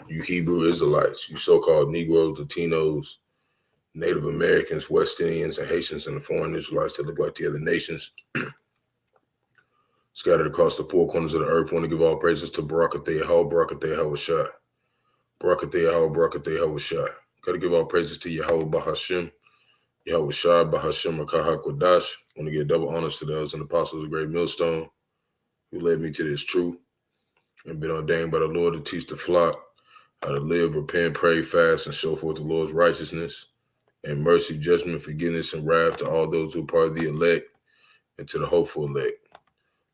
You Hebrew Israelites, you so-called Negroes, Latinos, Native Americans, West Indians, and Haitians, and the foreign Israelites that look like the other nations scattered across the four corners of the earth, want to give all praises to Barak, Yahawah, Barak, Yahawashi. Barak, Yahawah, Barak, Yahawashi. Got to give all praises to Yahawah, Bahasham, Yahawashi, Bahasham, Qadash. Want to give double honors to those and apostles of great millstone who led me to this truth and been ordained by the Lord to teach the flock how to live, repent, pray, fast, and show forth the Lord's righteousness and mercy, judgment, forgiveness, and wrath to all those who are part of the elect and to the hopeful elect.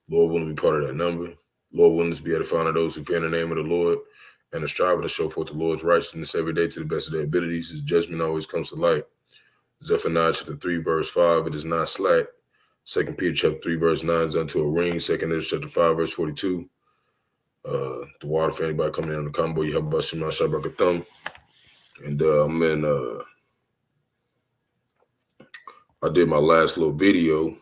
Lord willing to be part of that number. Lord willing to be edifying of those who fear in the name of the Lord and are striving to show forth the Lord's righteousness every day to the best of their abilities. His judgment always comes to light. Zephaniah chapter 3, verse 5, it is not slack. 2 Peter chapter 3, verse 9 is unto a ring. 2 Peter chapter 5, verse 42. The water for anybody coming in on the combo, Yahawashi, Barak, Atham. And I did my last little video,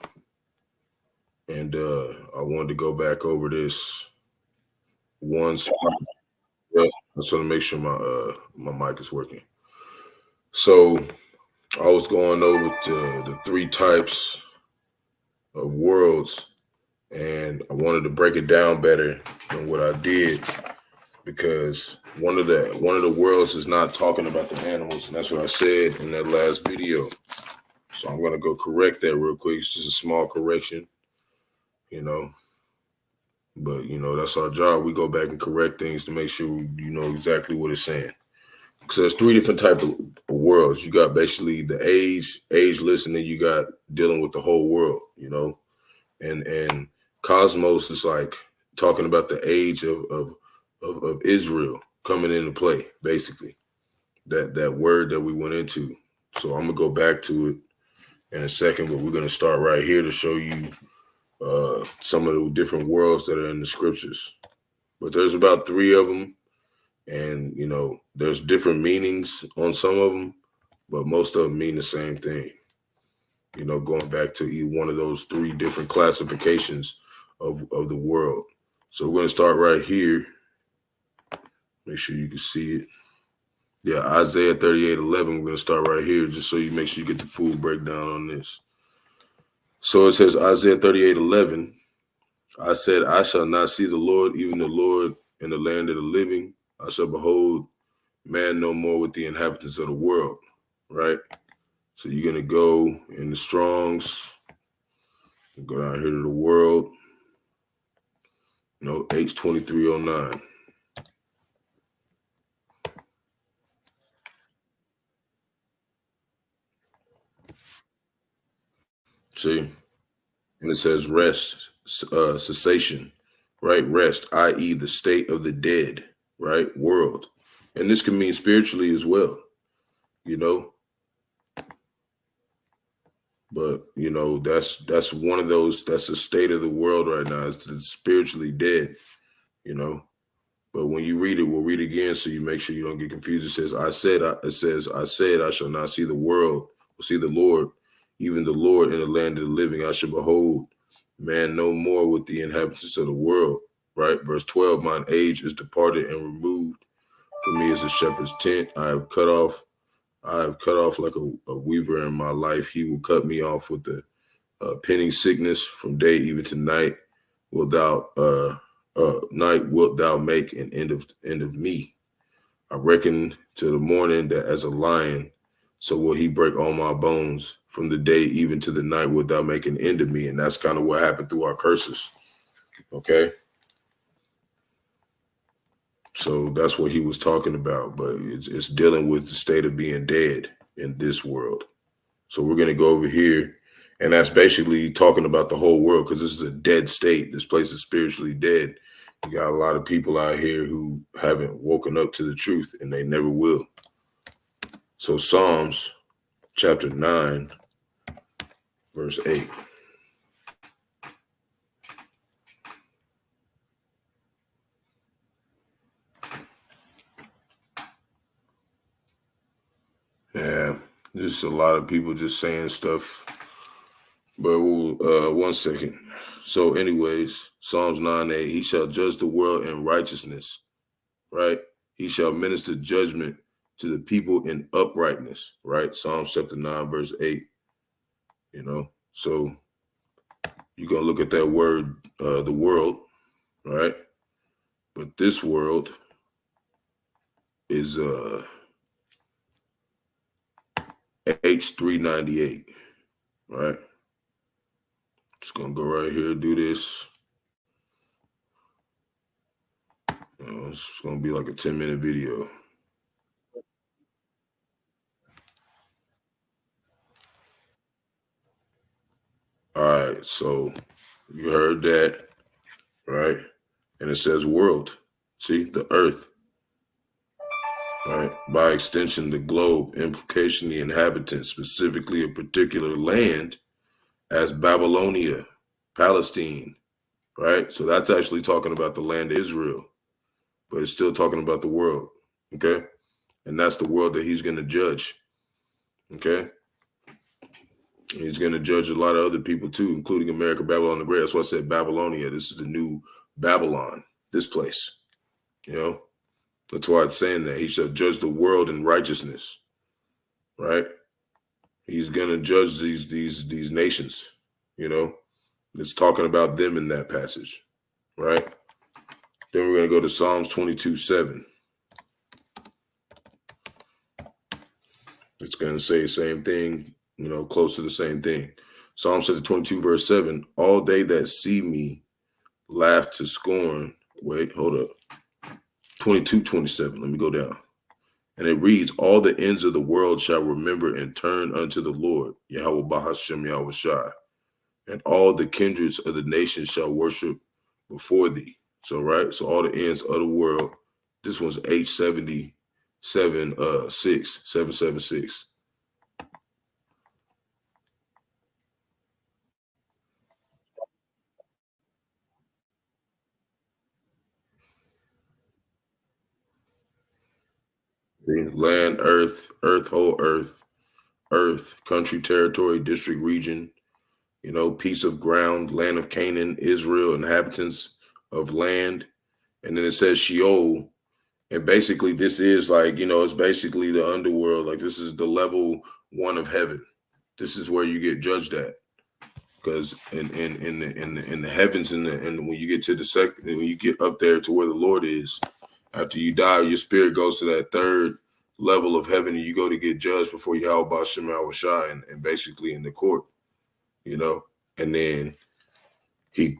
and I wanted to go back over this one spot. Yeah, I just want to make sure my mic is working. So I was going over to the three types of worlds, and I wanted to break it down better than what I did, because one of the worlds is not talking about the animals, and that's what I said in that last video. So I'm gonna go correct that real quick. It's just a small correction, but that's our job. We go back and correct things to make sure you know exactly what it's saying. So there's three different types of worlds. You got basically the ageless, and then you got dealing with the whole world, and cosmos is like talking about the age of Israel coming into play, basically. That word that we went into. So I'm gonna go back to it in a second, but we're gonna start right here to show you some of the different worlds that are in the scriptures. But there's about three of them, and there's different meanings on some of them, but most of them mean the same thing. Going back to each one of those three different classifications of the world. So we're going to start right here. Make sure you can see it. Yeah, Isaiah 38:11. We're going to start right here just so you make sure you get the full breakdown on this. So it says Isaiah 38:11. I said, I shall not see the Lord, even the Lord in the land of the living. I shall behold man no more with the inhabitants of the world. Right? So you're going to go in the Strongs, go down here to the world, H2309. See? And it says rest, cessation, right? Rest, i.e. the state of the dead, right? World. And this can mean spiritually as well, But, that's one of those, that's the state of the world right now. It's spiritually dead, But when you read it, we'll read again so you make sure you don't get confused. It says, I said, I shall not see the world, or see the Lord, even the Lord in the land of the living. I shall behold man no more with the inhabitants of the world. Right? Verse 12, mine age is departed and removed. For me as a shepherd's tent, I have cut off like a weaver in my life. He will cut me off with the penning sickness from day even to night. Night wilt thou make an end of me. I reckon to the morning that as a lion, so will he break all my bones. From the day even to the night wilt thou make an end of me. And that's kind of what happened through our curses. Okay. So that's what he was talking about, but it's dealing with the state of being dead in this world. So we're going to go over here, and that's basically talking about the whole world, because this is a dead state. This place is spiritually dead. You got a lot of people out here who haven't woken up to the truth, and they never will. So Psalms chapter 9, verse 8. Yeah, just a lot of people just saying stuff. But we'll, 1 second. So anyways, Psalms 9:8, he shall judge the world in righteousness, right? He shall minister judgment to the people in uprightness, right? Psalms chapter 9, verse 8. So you're going to look at that word, the world, right? But this world is H398, right? Just going to go right here, do this. It's going to be like a 10-minute video. All right, so you heard that, right? And it says world. See, the earth, right? By extension, the globe, implication, the inhabitants, specifically a particular land as Babylonia, Palestine, right? So that's actually talking about the land of Israel, but it's still talking about the world, okay? And that's the world that he's going to judge, okay? He's going to judge a lot of other people too, including America, Babylon the Great. That's why I said Babylonia. This is the new Babylon, this place, That's why it's saying that he shall judge the world in righteousness, right? He's going to judge these nations, It's talking about them in that passage, right? Then we're going to go to Psalms 22:7. It's going to say the same thing, close to the same thing. Psalm 22, verse 7, all they that see me laugh to scorn. Wait, hold up. 22:27, let me go down. And it reads, all the ends of the world shall remember and turn unto the Lord, Yahawah, Bahasham, Yahawashi. And all the kindreds of the nations shall worship before thee. So, right, so all the ends of the world, this one's H77, 776. Land, earth, whole earth, country, territory, district, region, piece of ground, land of Canaan, Israel, inhabitants of land. And then it says Sheol. And basically this is like, it's basically the underworld. Like this is the level 1 of heaven. This is where you get judged at. Because in the heavens and when you get to the second, when you get up there to where the Lord is, after you die, your spirit goes to that third level of heaven, and you go to get judged before Yahawah Bahasham Yahawashi and basically in the court, and then he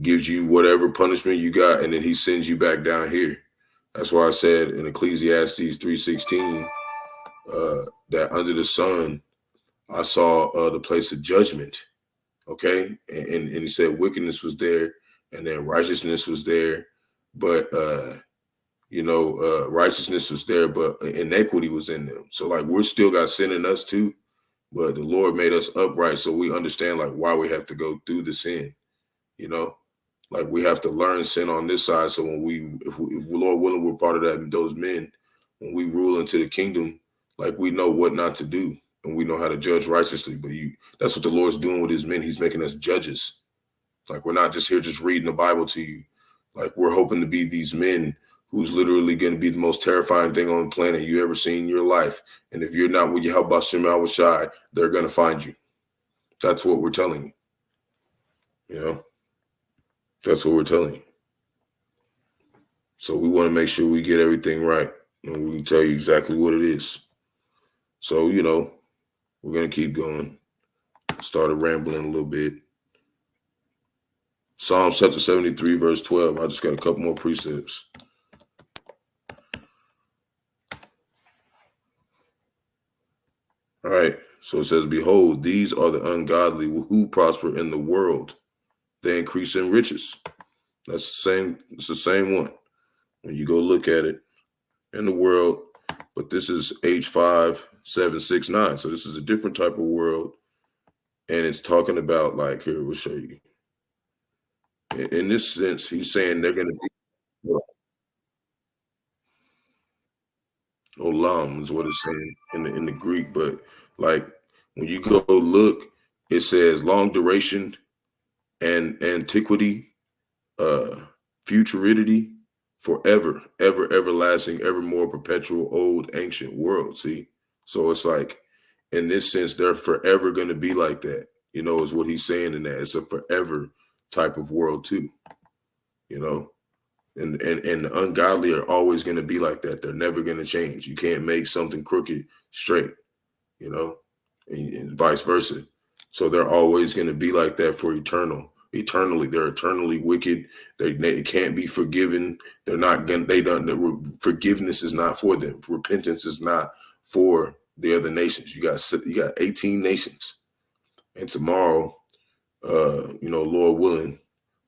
gives you whatever punishment you got, and then he sends you back down here. That's why I said in Ecclesiastes 3:16 that under the sun I saw the place of judgment. Okay, and he said wickedness was there, and then righteousness was there, but righteousness was there, but inequity was in them. So like we're still got sin in us too, but the Lord made us upright, so we understand like why we have to go through the sin. Like we have to learn sin on this side. So when if Lord willing, we're part of those men, when we rule into the kingdom, like we know what not to do. And we know how to judge righteously, but that's what the Lord's doing with his men. He's making us judges. Like we're not just here just reading the Bible to you. Like we're hoping to be these men who's literally going to be the most terrifying thing on the planet you ever seen in your life. And if you're not with Yahawah Yahawashi, they're going to find you. That's what we're telling you. That's what we're telling you. So we want to make sure we get everything right. And we can tell you exactly what it is. So, we're going to keep going. Started rambling a little bit. Psalm chapter 73, verse 12. I just got a couple more precepts. All right. So it says, behold, these are the ungodly who prosper in the world. They increase in riches. That's the same. It's the same one. When you go look at it in the world, but this is H5769. So this is a different type of world. And it's talking about like, here, we'll show you. In this sense, he's saying they're going to be olam is what it's saying in the Greek. But like when you go look, it says long duration and antiquity, futurity, forever, ever, everlasting, evermore, perpetual, old, ancient world. See? So it's like, in this sense, they're forever going to be like that, is what he's saying in that. It's a forever type of world too, you know? And the ungodly are always going to be like that. They're never going to change. You can't make something crooked straight, and vice versa. So they're always going to be like that for eternally. They're eternally wicked. They can't be forgiven. They're not going. They don't. Forgiveness is not for them. Repentance is not for the other nations. You got 18 nations, and tomorrow, Lord willing,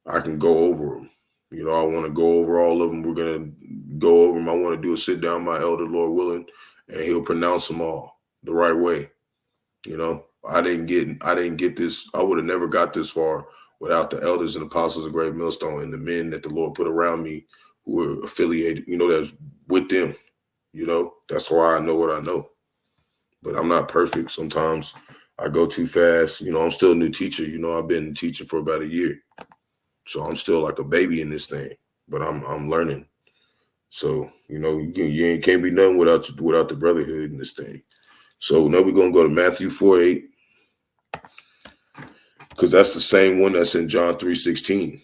I can go over them. I want to go over all of them. We're gonna go over them. I want to do a sit down, my elder, Lord willing, and he'll pronounce them all the right way. I didn't get this. I would have never got this far without the elders and apostles of Great Millstone and the men that the Lord put around me who were affiliated, that's with them. That's why I know what I know. But I'm not perfect. Sometimes I go too fast. I'm still a new teacher. I've been teaching for about a year. So I'm still like a baby in this thing, but I'm learning. So, you can't be nothing without the brotherhood in this thing. So now we're going to go to Matthew 4:8, because that's the same one that's in John 3:16.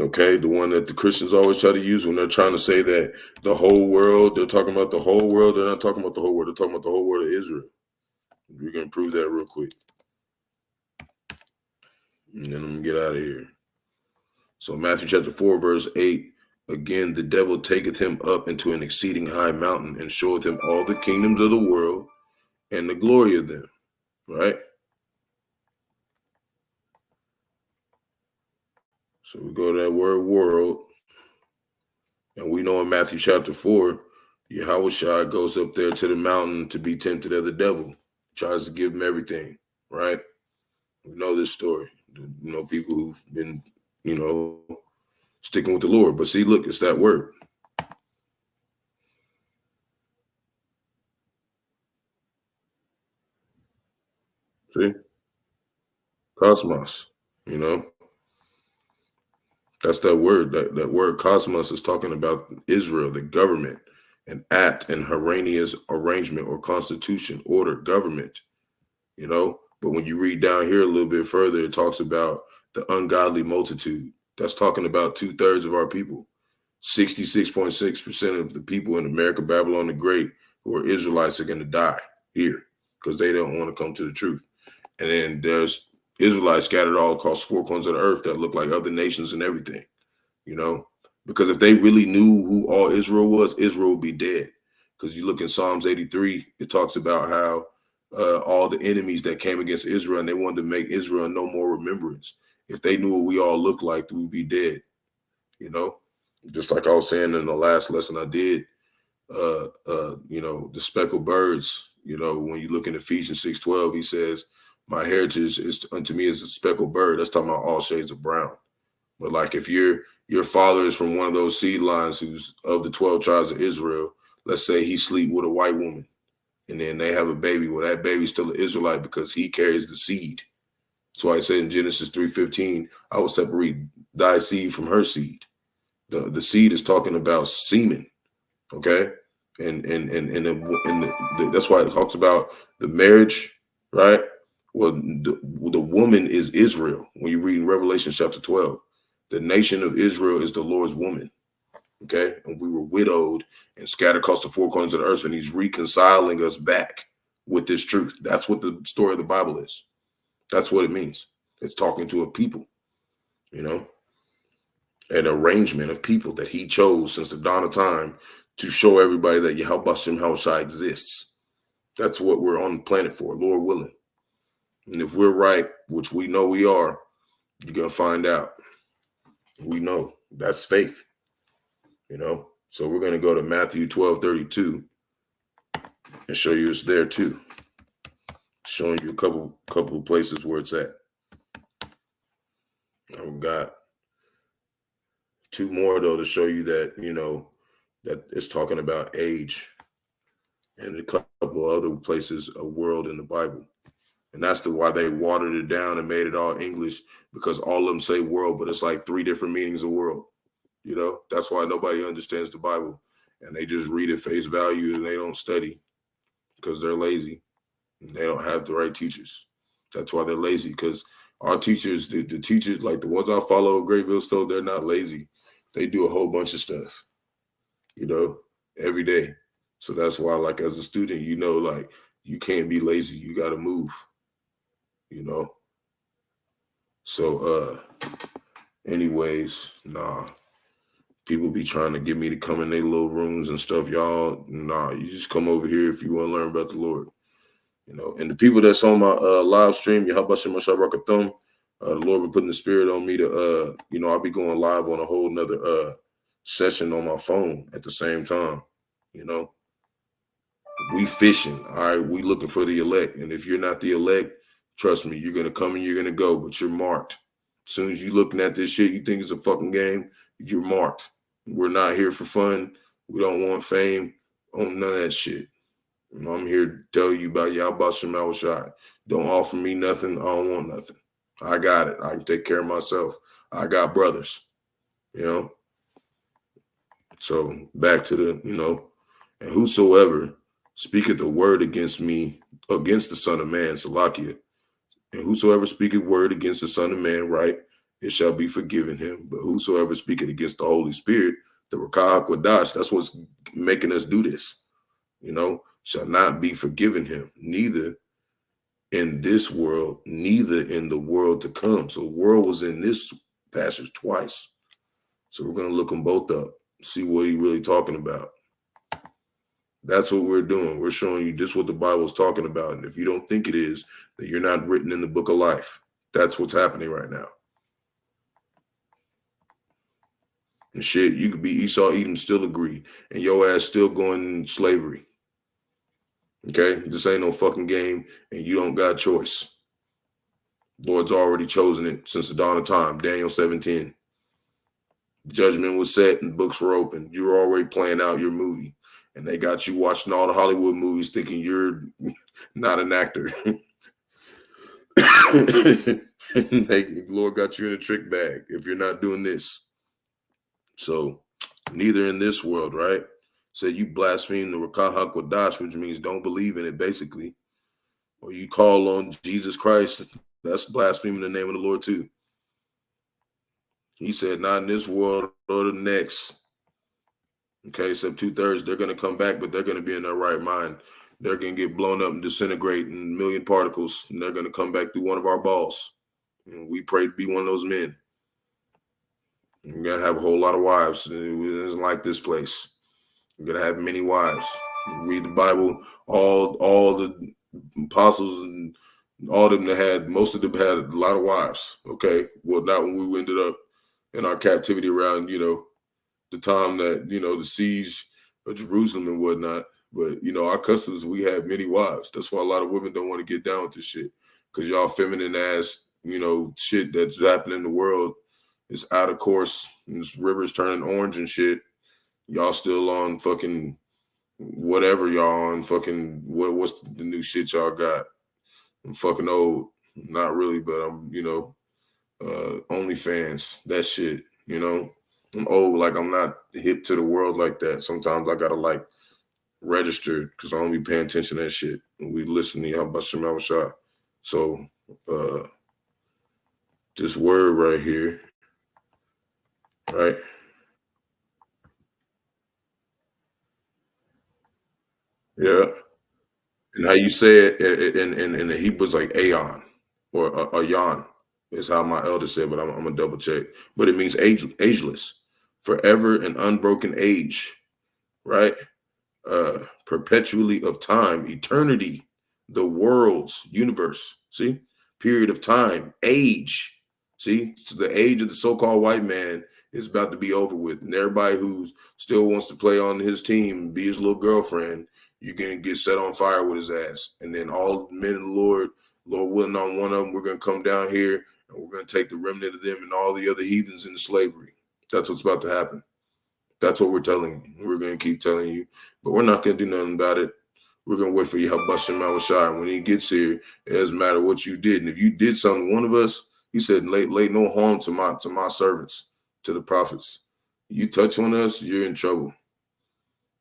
Okay, the one that the Christians always try to use when they're trying to say that the whole world, they're talking about the whole world. They're not talking about the whole world. They're talking about the whole world of Israel. We're going to prove that real quick. And then I'm going to get out of here. So Matthew chapter 4, verse 8, again, the devil taketh him up into an exceeding high mountain and showeth him all the kingdoms of the world and the glory of them. Right? So we go to that word world. And we know in Matthew chapter 4, Yahawashi goes up there to the mountain to be tempted of the devil. Tries to give him everything. Right? We know this story. People who've been, sticking with the Lord. But see, look, it's that word. See? Cosmos, That's that word. That word cosmos is talking about Israel, the government, an act and harmonious arrangement or constitution, order, government, But when you read down here a little bit further, it talks about the ungodly multitude. That's talking about 2/3 of our people. 66.6% of the people in America, Babylon the Great, who are Israelites are going to die here because they don't want to come to the truth. And then there's Israelites scattered all across 4 corners of the earth that look like other nations and everything, because if they really knew who all Israel was, Israel would be dead. Because you look in Psalms 83, it talks about how all the enemies that came against Israel and they wanted to make Israel no more remembrance. If they knew what we all looked like, we would be dead, Just like I was saying in the last lesson I did, the speckled birds, when you look in Ephesians 6:12, he says, my heritage is unto me as a speckled bird. That's talking about all shades of brown. But like if your father is from one of those seed lines who's of the 12 tribes of Israel, let's say he sleep with a white woman and then they have a baby. Well, that baby's still an Israelite because he carries the seed. So I said in Genesis 3:15, I will separate thy seed from her seed. The seed is talking about semen. Okay. And that's why it talks about the marriage, right? Well, the woman is Israel. When you read in Revelation chapter 12, the nation of Israel is the Lord's woman. Okay. And we were widowed and scattered across the 4 corners of the earth. And he's reconciling us back with this truth. That's what the story of the Bible is. That's what it means. It's talking to a people, an arrangement of people that he chose since the dawn of time to show everybody that Yahawashi exists. That's what we're on the planet for, Lord willing. And if we're right, which we know we are, you're going to find out. We know that's faith, So we're going to go to Matthew 12:32 and show you it's there too. Showing you a couple of places where it's at. I've got 2 more though to show you that, that it's talking about age, and a couple of other places, a world in the Bible. And that's why they watered it down and made it all English, because all of them say world, but it's like 3 different meanings of world. You know, that's why nobody understands the Bible, and they just read at face value and they don't study because they're lazy and they don't have the right teachers. That's why they're lazy, because our teachers, the teachers, like the ones I follow at Grayville Stowe, they're not lazy. They do a whole bunch of stuff, you know, every day. So that's why, like, as a student, you know, like, you can't be lazy. You got to move, you know. So, anyways, nah. People be trying to get me to come in their little rooms and stuff. Y'all, nah, you just come over here if you want to learn about the Lord. You know, and the people that's on my live stream, Yahawashi, Atham, the Lord been putting the spirit on me to, you know, I'll be going live on a whole nother session on my phone at the same time. You know, we fishing, all right, we looking for the elect. And if you're not the elect, trust me, you're going to come and you're going to go, but you're marked. As soon as you're looking at this shit, you think it's a fucking game, you're marked. We're not here for fun. We don't want fame. On none of that shit. I'm here to tell you about Yahawashi. Don't offer me nothing. I don't want nothing. I got it. I can take care of myself. I got brothers, you know. So back to the, you know, and whosoever speaketh the word against me, against the Son of Man, Salakia, and whosoever speaketh word against the Son of Man, right, it shall be forgiven him. But whosoever speaketh against the Holy Spirit, the Qadash, that's what's making us do this, you know, shall not be forgiven him, neither in this world, neither in the world to come. So the world was in this passage twice. So we're going to look them both up, see what he's really talking about. That's what we're doing. We're showing you this what the Bible is talking about. And if you don't think it is, then you're not written in the book of life. That's what's happening right now. And shit, you could be Esau, Edom, still agree, and your ass still going in slavery. Okay? This ain't no fucking game, and you don't got a choice. Lord's already chosen it since the dawn of time. Daniel 17. Judgment was set and books were open. You were already playing out your movie. And they got you watching all the Hollywood movies thinking you're not an actor. Lord got you in a trick bag if you're not doing this. So neither in this world, right? So you blaspheme the Rawchaa Qadash, which means don't believe in it, basically. Or you call on Jesus Christ. That's blaspheming the name of the Lord too. He said, not in this world or the next. Okay, except 2/3, they're going to come back, but they're going to be in their right mind. They're going to get blown up and disintegrate in a million particles, and they're going to come back through one of our balls. And we pray to be one of those men. We're going to have a whole lot of wives. It isn't like this place. We're going to have many wives. Read the Bible, all the apostles and all of them that had, most of them had a lot of wives. Okay, well, not when we ended up in our captivity around, you know, the time that, you know, the siege of Jerusalem and whatnot. But, you know, our customs, we have many wives. That's why a lot of women don't want to get down with this shit, because y'all feminine ass, you know, shit that's happening in the world is out of course. And this river's turning orange and shit. Y'all still on fucking whatever y'all on, fucking what's the new shit y'all got? I'm fucking old. Not really, but I'm, you know, OnlyFans, that shit, you know. I'm old, like I'm not hip to the world like that. Sometimes I gotta like register because I don't be paying attention to that shit. And we listen to Yahawashi. So this word right here, right? Yeah. And how you say it in the Hebrew is like aeon or ayon is how my elder said, but I'm gonna double check. But it means ageless, forever and unbroken age, right? Perpetually of time, eternity, the world's universe. See, period of time, age. See, so the age of the so-called white man is about to be over with, and everybody who still wants to play on his team, be his little girlfriend, you're gonna get set on fire with his ass. And then all the men of the Lord willing on one of them, we're gonna come down here and we're gonna take the remnant of them and all the other heathens into slavery. That's what's about to happen. That's what we're telling you. We're going to keep telling you, but we're not going to do nothing about it. We're going to wait for Yahawashi. When he gets here, it doesn't matter what you did. And if you did something to one of us, he said, lay no harm to my servants, to the prophets. You touch on us, you're in trouble.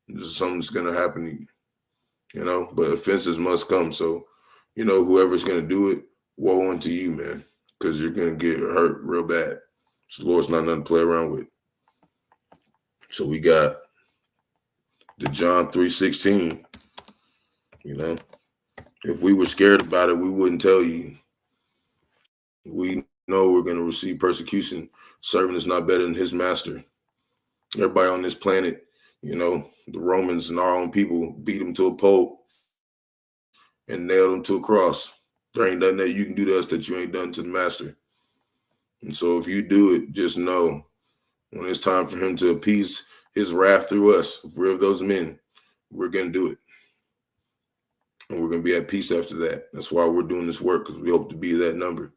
This is something that's gonna happen to you, you know. But offenses must come. So, you know, whoever's gonna do it, woe unto you, man, because you're gonna get hurt real bad. So the Lord's not nothing to play around with. So we got the John 3:16. You know, if we were scared about it, we wouldn't tell you. We know we're gonna receive persecution. Servant is not better than his master. Everybody on this planet, you know, the Romans and our own people beat him to a pole and nailed him to a cross. There ain't nothing that you can do to us that you ain't done to the master. And so if you do it, just know when it's time for him to appease his wrath through us, if we're of those men, we're going to do it. And we're going to be at peace after that. That's why we're doing this work, because we hope to be that number.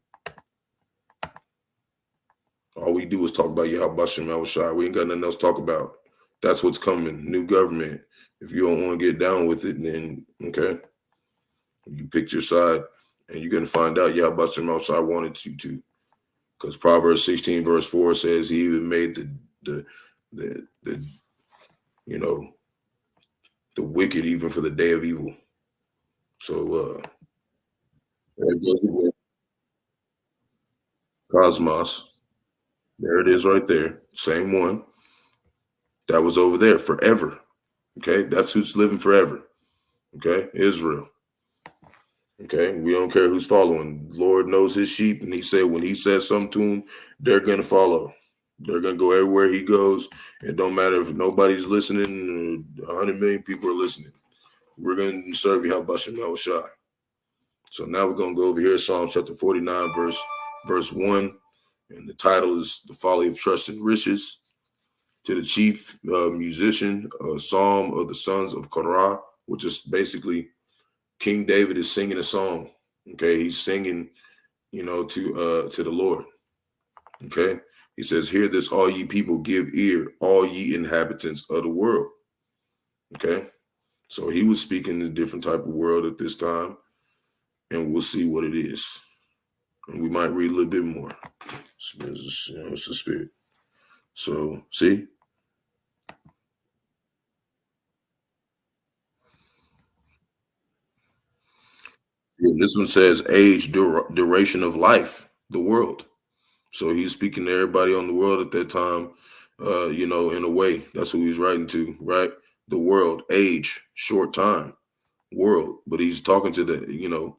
All we do is talk about Yahawashi. We ain't got nothing else to talk about. That's what's coming. New government. If you don't want to get down with it, then okay. You picked your side, and you're going to find out Yahawashi wanted you to. Because Proverbs 16 verse 4 says he even made the you know, the wicked even for the day of evil. So there it goes again. Cosmos. There it is right there. Same one. That was over there forever. Okay, that's who's living forever. Okay, Israel. Okay, we don't care who's following. Lord knows his sheep, and he said when he says something to them, they're gonna follow. They're gonna go everywhere he goes. It don't matter if nobody's listening. 100 million people are listening. We're gonna serve Yahawashi. So now we're gonna go over here, Psalm chapter 49, verse 1, and the title is "The Folly of Trust in Riches." To the chief musician, a psalm of the sons of Korah, which is basically King David is singing a song. Okay, he's singing, you know, to the Lord. Okay, he says, "Hear this, all ye people, give ear, all ye inhabitants of the world." Okay, so he was speaking in a different type of world at this time, and we'll see what it is, and we might read a little bit more. It's the spirit. So see. Yeah, this one says age, duration of life, the world. So he's speaking to everybody on the world at that time, you know, in a way. That's who he's writing to, right? The world, age, short time, world. But he's talking to the, you know,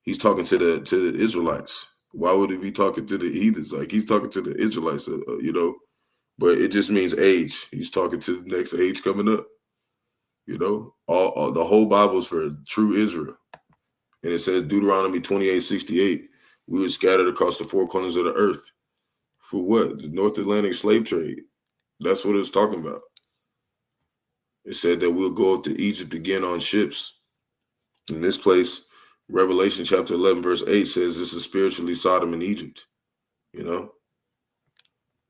he's talking to the Israelites. Why would he be talking to the heathens? Like he's talking to the Israelites, you know. But it just means age. He's talking to the next age coming up. You know, all the whole Bible's for true Israel. And it says Deuteronomy 28:68, we were scattered across the four corners of the earth. For what? The North Atlantic slave trade. That's what it's talking about. It said that we'll go up to Egypt again on ships. In this place, Revelation chapter 11, verse 8 says this is spiritually Sodom and Egypt, you know?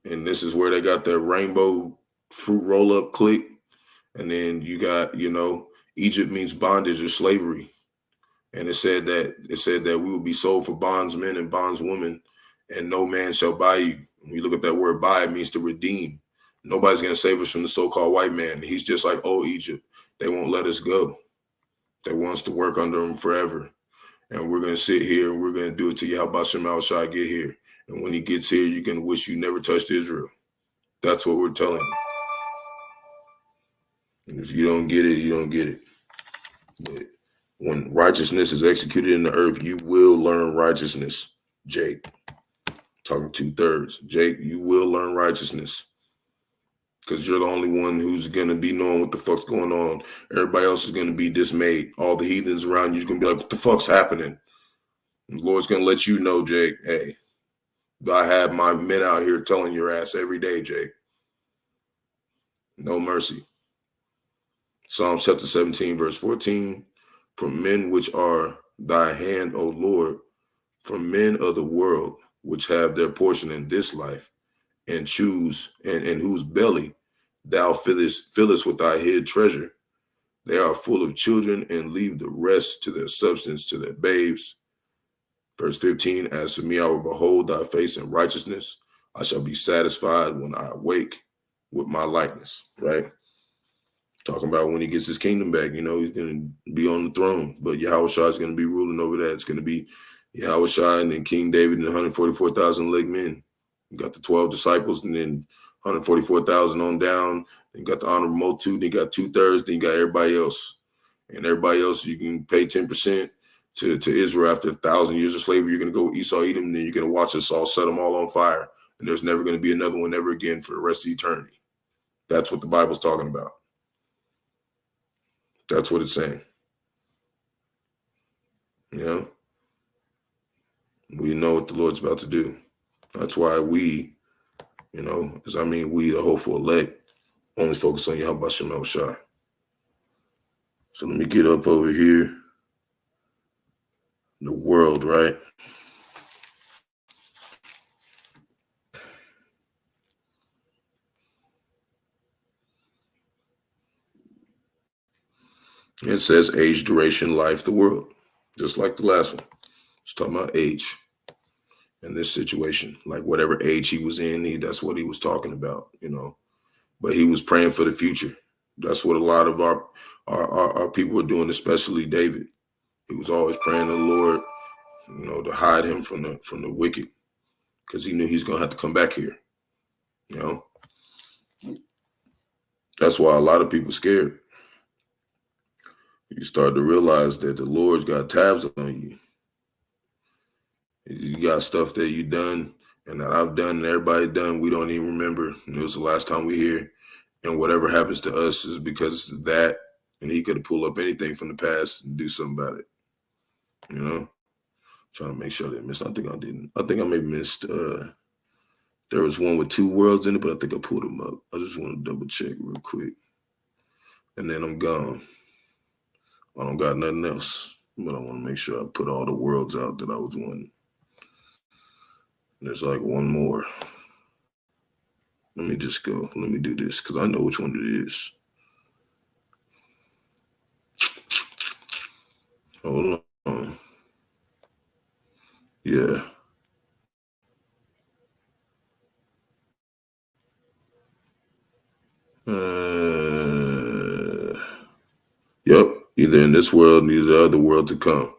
And this is where they got their rainbow fruit roll-up clique. And then you got, you know, Egypt means bondage or slavery. And it said that we will be sold for bondsmen and bondswomen, and no man shall buy you. When you look at that word buy, it means to redeem. Nobody's going to save us from the so-called white man. He's just like old Egypt. They won't let us go. They want us to work under them forever. And we're going to sit here and we're going to do it till Yahawashi get here. And when he gets here, you're going to wish you never touched Israel. That's what we're telling you. And if you don't get it, you don't get it. But when righteousness is executed in the earth, you will learn righteousness, Jake. Talking 2/3. Jake, you will learn righteousness. Because you're the only one who's going to be knowing what the fuck's going on. Everybody else is going to be dismayed. All the heathens around you are going to be like, what the fuck's happening? And the Lord's going to let you know, Jake, hey, I have my men out here telling your ass every day, Jake. No mercy. Psalms chapter 17, verse 14. From men which are thy hand, O Lord, from men of the world, which have their portion in this life, and choose, and whose belly thou fillest with thy hid treasure. They are full of children, and leave the rest to their substance, to their babes. Verse 15, as for me, I will behold thy face in righteousness. I shall be satisfied when I awake. with my likeness, right? Talking about when he gets his kingdom back, he's going to be on the throne, but Yahawashi is going to be ruling over that. It's going to be Yahawashi and then King David and 144,000 elect men. You got the 12 disciples and then 144,000 on down. Then you got the honorable multitude. Then you got 2/3. Then you got everybody else. And everybody else, you can pay 10% to Israel after 1,000 years of slavery. You're going to go Esau, Edom, and then you're going to watch us all set them all on fire. And there's never going to be another one ever again for the rest of eternity. That's what the Bible's talking about. That's what it's saying. We know what the Lord's about to do. That's why we, we, the hopeful elect, only focus on Yahawashi. So let me get up over here. The world, right? It says age, duration, life, the world. Just like the last one. It's talking about age in this situation. Like whatever age he was in, that's what he was talking about, But he was praying for the future. That's what a lot of our people were doing, especially David. He was always praying to the Lord, to hide him from the wicked, because he knew he's gonna have to come back here. That's why a lot of people scared. You start to realize that the Lord's got tabs on you. You got stuff that you done and that I've done and everybody done. We don't even remember. And it was the last time we hear. And whatever happens to us is because of that. And he could have pulled up anything from the past and do something about it. Trying to make sure I didn't miss. I think I didn't. I think I maybe missed. There was one with 2 worlds in it, but I think I pulled them up. I just want to double check real quick. And then I'm gone. I don't got nothing else, but I want to make sure I put all the worlds out that I was wanting. There's like one more. Let me just go. Let me do this because I know which one it is. Hold on. Yeah. Yep. Either in this world, neither the other world to come.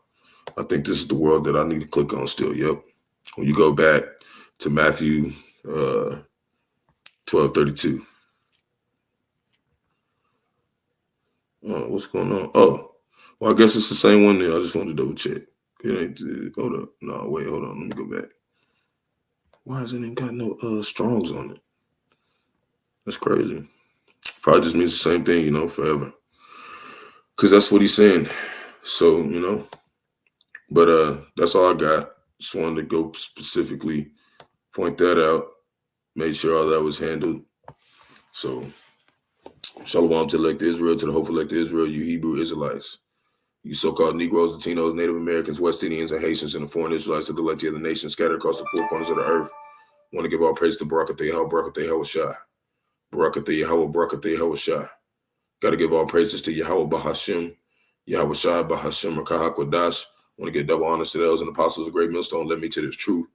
I think this is the world that I need to click on still. Yep. When you go back to Matthew 12:32. Oh, what's going on? Oh, well, I guess it's the same one there. I just wanted to double check. It ain't. Hold up. No, wait. Hold on. Let me go back. Why hasn't it got no Strongs on it? That's crazy. Probably just means the same thing, forever. Because that's what he's saying. So, but that's all I got. Just wanted to go specifically point that out. Made sure all that was handled. So, Shalom to elect Israel, to the hopeful elect Israel, you Hebrew Israelites. You so-called Negroes, Latinos, Native Americans, West Indians, and Haitians, and the foreign Israelites of the elect of the nation scattered across the 4 corners of the earth. Want to give all praise to Barak, Yahawah, Barak, Yahawashi. Barak, Yahawah, Barak, Yahawashi. Got to give all praises to Yahawah, Bahasham, Yahawashi, Bahasham, Qadash. Want to give double honors to the elders and apostles of great millstone. Led me to this truth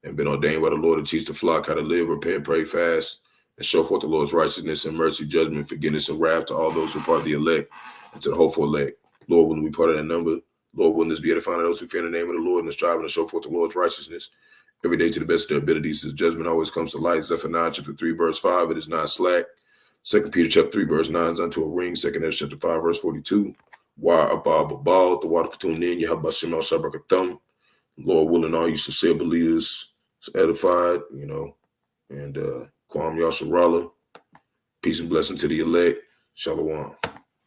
and been ordained by the Lord to teach the flock how to live, repent, pray, fast, and show forth the Lord's righteousness and mercy, judgment, forgiveness, and wrath to all those who are part of the elect and to the hopeful elect. Lord, wouldn't we part of that number? Lord, wouldn't this be edifying to those who fear the name of the Lord and striving to show forth the Lord's righteousness every day to the best of their abilities? His judgment always comes to light. Zephaniah chapter 3, verse 5, it is not slack. 2 Peter chapter 3, verse 9 is unto a ring. 2 Ezra chapter 5, verse 42. Why above the water for tuning in, Yahawashi Atham. Lord willing, all you sincere believers is edified, and Kwam Yasharala. Peace and blessing to the elect. Shalom.